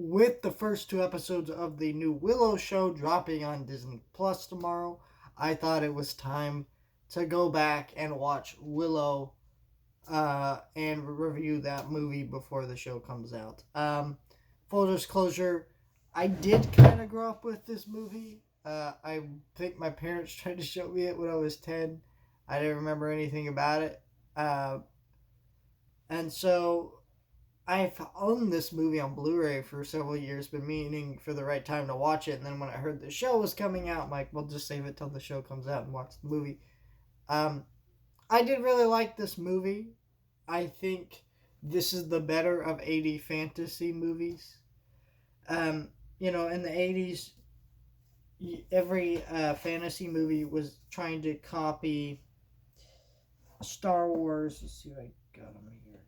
with the first two episodes of the new Willow show dropping on Disney Plus tomorrow, I thought it was time to go back and watch Willow and review that movie before the show comes out. Full disclosure, I did kind of grow up with this movie. I think my parents tried to show me it when I was 10. I didn't remember anything about it. And so I've owned this movie on Blu-ray for several years, been meaning for the right time to watch it. And then when I heard the show was coming out, I'm like, well, just save it till the show comes out and watch the movie. Um, I did really like this movie. I think this is the better of 80 fantasy movies. In the 80s, every fantasy movie was trying to copy Star Wars. Let's see what I got them here.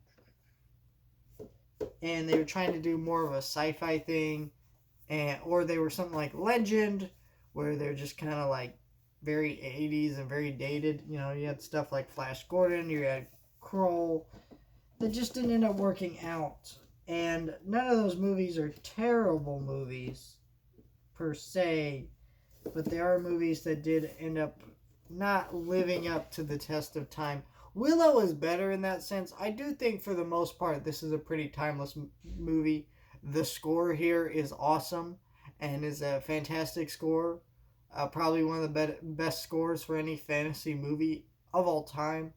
And they were trying to do more of a sci-fi thing, or they were something like Legend, where they're just kind of like very 80s and very dated. You had stuff like Flash Gordon, you had Kroll, that just didn't end up working out. And none of those movies are terrible movies, per se, but they are movies that did end up not living up to the test of time. Willow is better in that sense. I do think for the most part this is a pretty timeless movie. The score here is awesome and is a fantastic score. Probably one of the best scores for any fantasy movie of all time.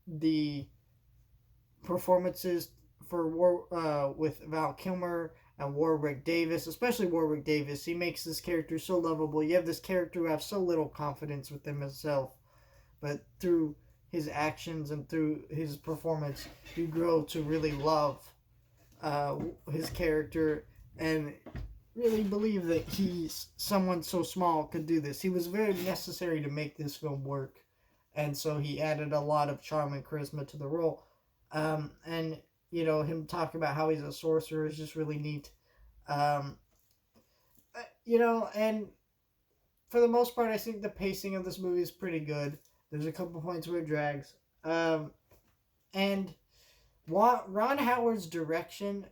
The performances with Val Kilmer and Warwick Davis, especially Warwick Davis, he makes this character so lovable. You have this character who has so little confidence within himself, but through his actions and through his performance, you grow to really love his character and really believe that he's someone so small could do this. He was very necessary to make this film work, and so he added a lot of charm and charisma to the role. And him talking about how he's a sorcerer is just really neat. And for the most part, I think the pacing of this movie is pretty good. There's a couple points where it drags. And Ron Howard's direction,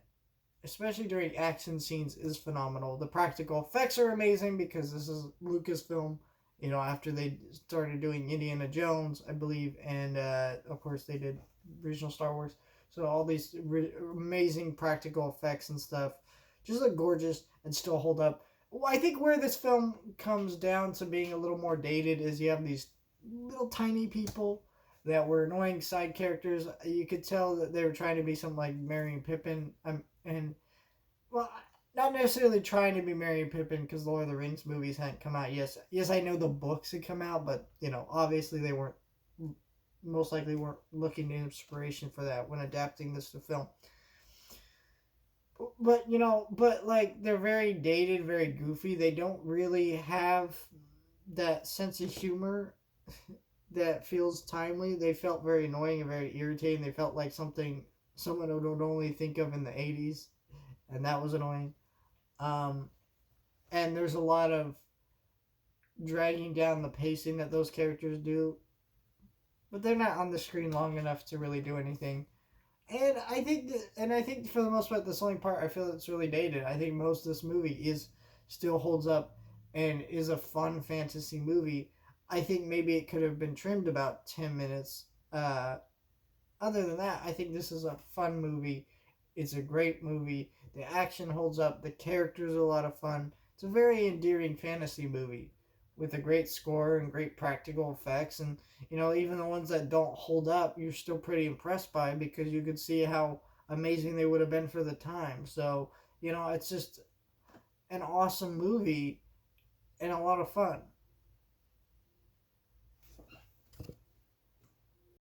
especially during action scenes, is phenomenal. The practical effects are amazing because this is Lucasfilm, after they started doing Indiana Jones, I believe, and of course they did original Star Wars. So all these amazing practical effects and stuff just look gorgeous and still hold up. Well, I think where this film comes down to being a little more dated is you have these little tiny people that were annoying side characters. You could tell that they were trying to be something like Merry and Pippin. Not necessarily trying to be Merry and Pippin because the Lord of the Rings movies hadn't come out. Yes, I know the books had come out, but obviously they most likely weren't looking to inspiration for that when adapting this to film. But they're very dated, very goofy. They don't really have that sense of humor that feels timely. They felt very annoying and very irritating. They felt like something someone would only think of in the 80s, and that was annoying. And there's a lot of dragging down the pacing that those characters do, but they're not on the screen long enough to really do anything. And I think for the most part, this only part I feel it's really dated. I think most of this movie still holds up and is a fun fantasy movie. I think maybe it could have been trimmed about 10 minutes. Other than that, I think this is a fun movie. It's a great movie. The action holds up. The characters are a lot of fun. It's a very endearing fantasy movie with a great score and great practical effects. And, even the ones that don't hold up, you're still pretty impressed by because you could see how amazing they would have been for the time. So, it's just an awesome movie and a lot of fun.